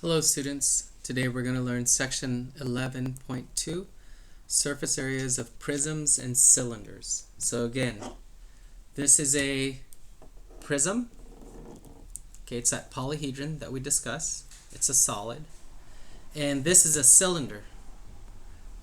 Hello students, today we're going to learn section 11.2, surface areas of prisms and cylinders. So again, this is a prism. Okay, it's that polyhedron that we discussed. It's a solid. And this is a cylinder.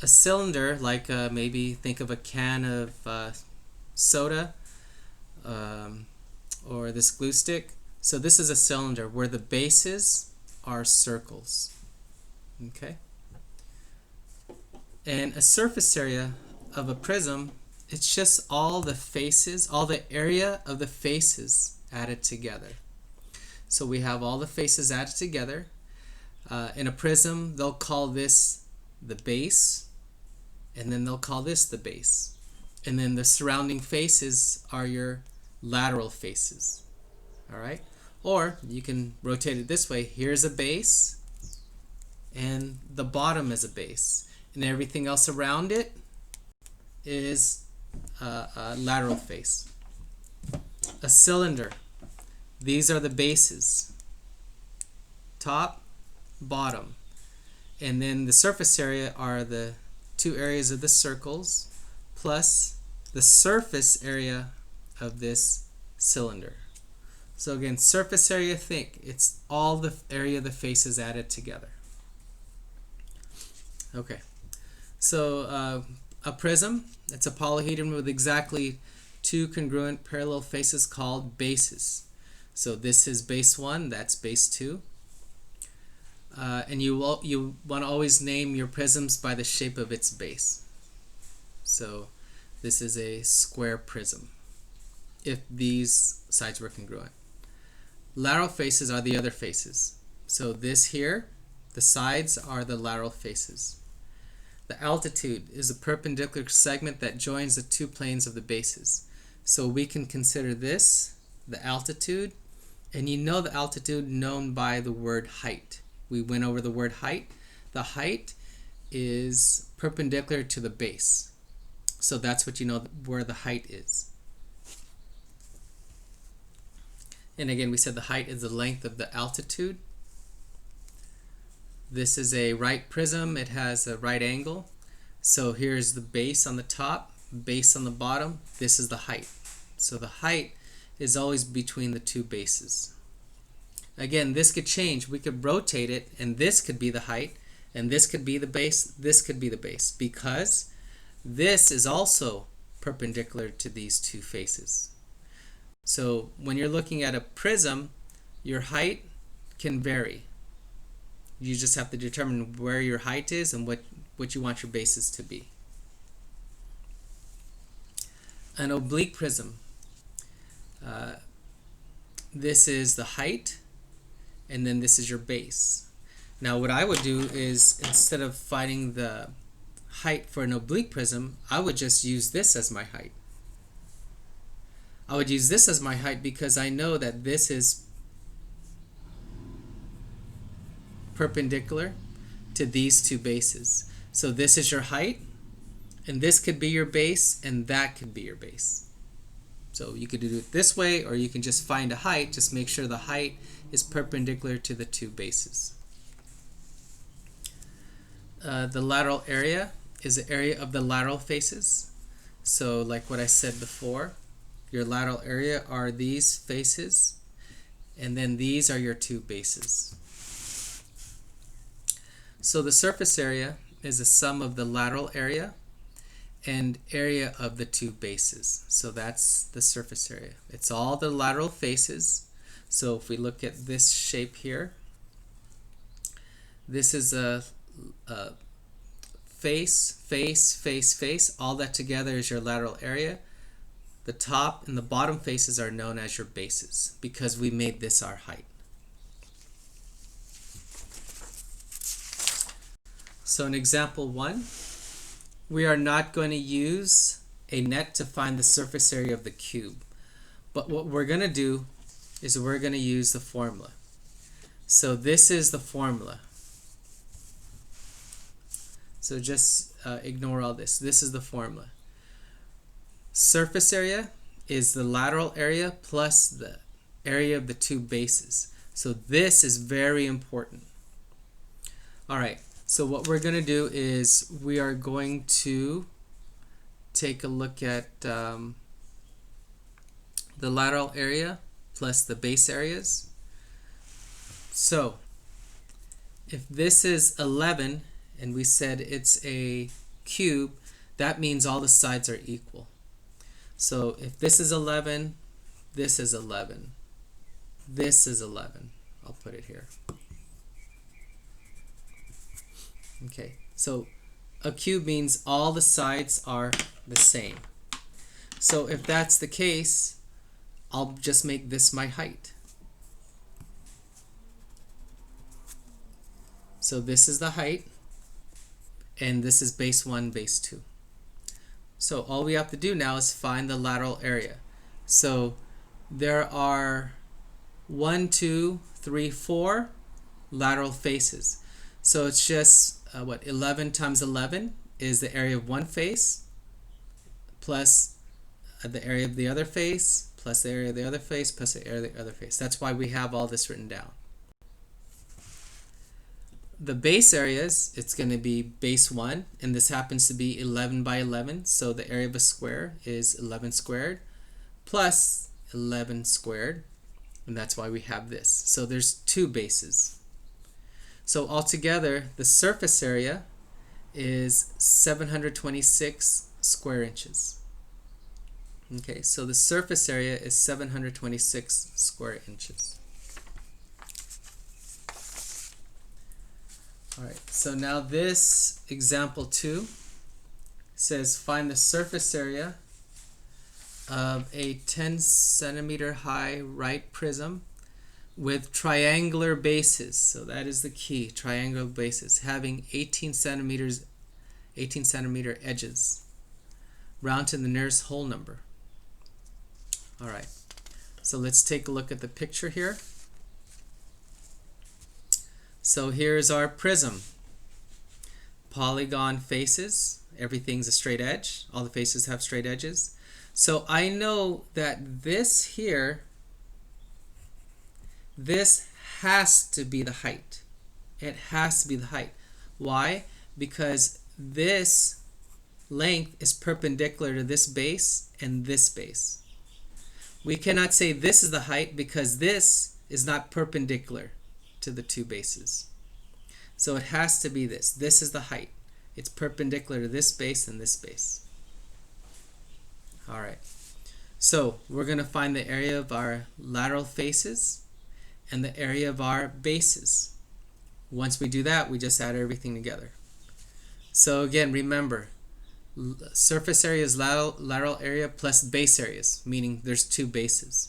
A cylinder, like maybe think of a can of soda or this glue stick. So this is a cylinder where the bases are circles. Okay? And a surface area of a prism, it's just all the faces, all the area of the faces added together. So we have all the faces added together. In a prism, they'll call this the base, and then they'll call this the base. And then the surrounding faces are your lateral faces. All right? Or you can rotate it this way. Here's a base, and the bottom is a base. And everything else around it is a lateral face. A cylinder. These are the bases. Top, bottom. And then the surface area are the two areas of the circles plus the surface area of this cylinder. So again, surface area, think it's all the area of the faces added together. Okay, so a prism, it's a polyhedron with exactly two congruent parallel faces called bases. So this is base 1, that's base 2. And you want to always name your prisms by the shape of its base. So this is a square prism if these sides were congruent. Lateral faces are the other faces. So this here, the sides are the lateral faces. The altitude is a perpendicular segment that joins the two planes of the bases. So we can consider this the altitude, and you know the altitude known by the word height. We went over the word height. The height is perpendicular to the base. So that's what you know where the height is. And again, we said the height is the length of the altitude. This is a right prism. It has a right angle. So here's the base on the top, base on the bottom. This is the height. So the height is always between the two bases. Again, this could change. We could rotate it, and this could be the height, and this could be the base, this could be the base, because this is also perpendicular to these two faces. So when you're looking at a prism, your height can vary. You just have to determine where your height is and what you want your bases to be. An oblique prism. This is the height, and then this is your base. Now what I would do is, instead of finding the height for an oblique prism, I would just use this as my height. I would use this as my height because I know that this is perpendicular to these two bases. So this is your height, and this could be your base, and that could be your base. So you could do it this way, or you can just find a height. Just make sure the height is perpendicular to the two bases. The lateral area is the area of the lateral faces. So like what I said before, your lateral area are these faces, and then these are your two bases. So the surface area is the sum of the lateral area and area of the two bases. So that's the surface area. It's all the lateral faces. So if we look at this shape here, this is a face, face, face, face. All that together is your lateral area. The top and the bottom faces are known as your bases because we made this our height. So in example 1, we are not going to use a net to find the surface area of the cube. But what we're going to do is we're going to use the formula. So this is the formula. So just ignore all this. This is the formula. Surface area is the lateral area plus the area of the two bases. So this is very important. Alright, so what we're going to do is we are going to take a look at the lateral area plus the base areas. So if this is 11 and we said it's a cube, that means all the sides are equal. So if this is 11, this is 11, this is 11. I'll put it here. Okay, so a cube means all the sides are the same. So if that's the case, I'll just make this my height. So this is the height, and this is base 1, base 2. So all we have to do now is find the lateral area. So there are 1, 2, 3, 4 lateral faces. So it's just 11 times 11 is the area of one face plus the area of the other face plus the area of the other face plus the area of the other face. That's why we have all this written down. The base areas, it's going to be base 1, and this happens to be 11 by 11, so the area of a square is 11 squared plus 11 squared, and that's why we have this. So there's two bases. So altogether, the surface area is 726 square inches. Okay, so the surface area is 726 square inches. Alright, so now this example 2 says find the surface area of a 10 centimeter high right prism with triangular bases. So that is the key, triangular bases, having 18 centimeter edges. Round to the nearest whole number. Alright, so let's take a look at the picture here. So here's our prism. Polygon faces, everything's a straight edge. All the faces have straight edges. So I know that this here, this has to be the height. It has to be the height. Why? Because this length is perpendicular to this base and this base. We cannot say this is the height because this is not perpendicular to the two bases. So it has to be this. This is the height. It's perpendicular to this base and this base. Alright. So we're going to find the area of our lateral faces and the area of our bases. Once we do that, we just add everything together. So again, remember, surface area is lateral area plus base areas, meaning there's two bases.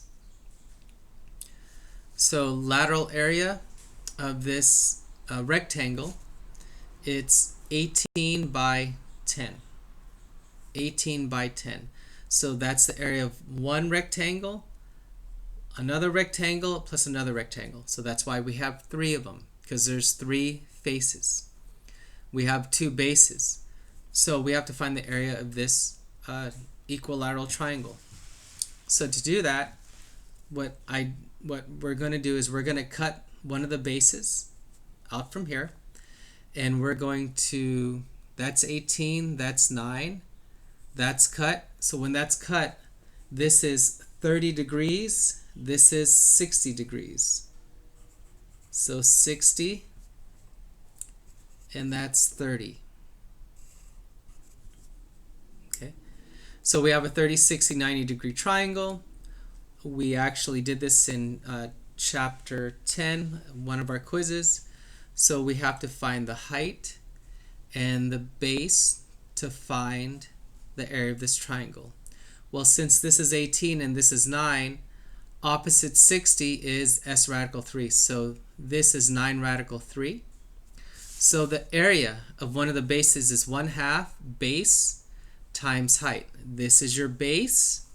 So lateral area of this rectangle, it's 18 by 10. 18 by 10. So that's the area of one rectangle, another rectangle, plus another rectangle. So that's why we have three of them, because there's three faces. We have two bases. So we have to find the area of this equilateral triangle. So to do that, what we're going to do is we're going to cut one of the bases out from here, and we're going to, that's 18, that's 9, that's cut. So when that's cut, this is 30 degrees, this is 60 degrees. So 60, and that's 30. Okay, so we have a 30, 60, 90 degree triangle. We actually did this in chapter 10, one of our quizzes. So we have to find the height and the base to find the area of this triangle. Well, since this is 18 and this is 9, opposite 60 is s radical 3. So this is 9 radical 3. So the area of one of the bases is 1/2 base times height. This is your base,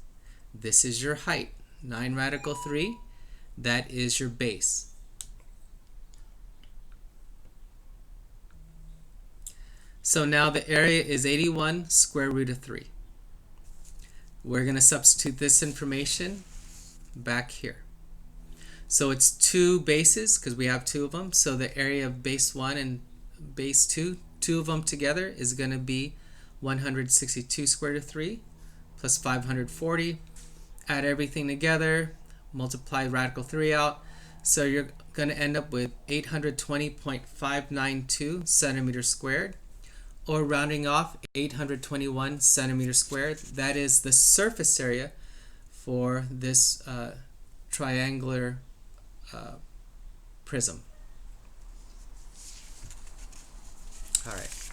this is your height. 9 radical 3, that is your base. So now the area is 81 square root of 3. We're going to substitute this information back here. So it's two bases because we have two of them. So the area of base 1 and base 2, two of them together is going to be 162 square root of 3 plus 540. Add everything together, multiply radical 3 out. So you're going to end up with 820.592 centimeters squared, or rounding off 821 centimeters squared. That is the surface area for this triangular prism. All right,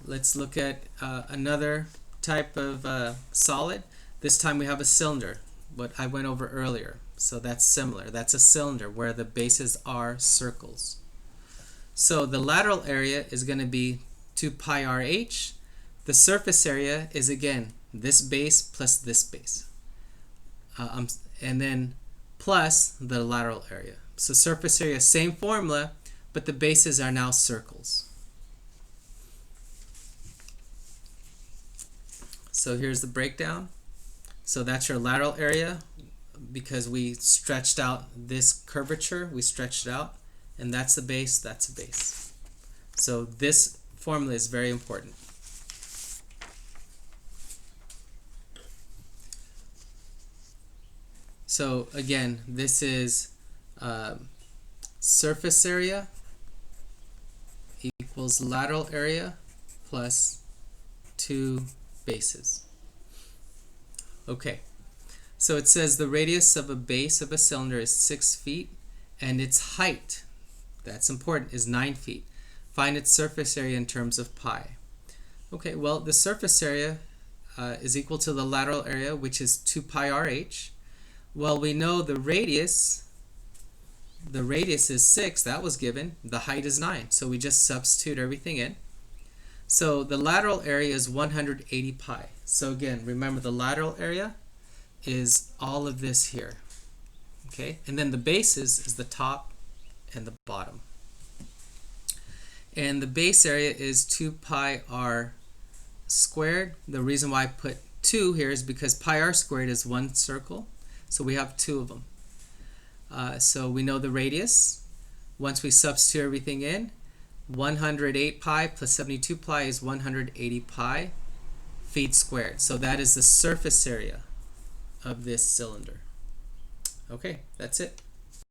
let's look at another type of solid. This time we have a cylinder, what I went over earlier. So that's similar. That's a cylinder where the bases are circles. So the lateral area is going to be 2 pi RH. The surface area is, again, this base plus this base. And then plus the lateral area. So surface area, same formula, but the bases are now circles. So here's the breakdown. So that's your lateral area, because we stretched out this curvature, we stretched it out, and that's the base, that's the base. So this formula is very important. So again, this is surface area equals lateral area plus 2 bases. Okay, so it says the radius of a base of a cylinder is 6 feet and its height, that's important, is 9 feet. Find its surface area in terms of pi. Okay, well, the surface area is equal to the lateral area, which is 2 pi RH. Well, we know the radius is 6, that was given. The height is 9, so we just substitute everything in. So the lateral area is 180 pi. So again, remember the lateral area is all of this here. Okay, and then the bases is the top and the bottom. And the base area is 2 pi r squared. The reason why I put 2 here is because pi r squared is one circle, so we have 2 of them. So we know the radius. Once we substitute everything in, 108 pi plus 72 pi is 180 pi feet squared. So that is the surface area of this cylinder. Okay, that's it.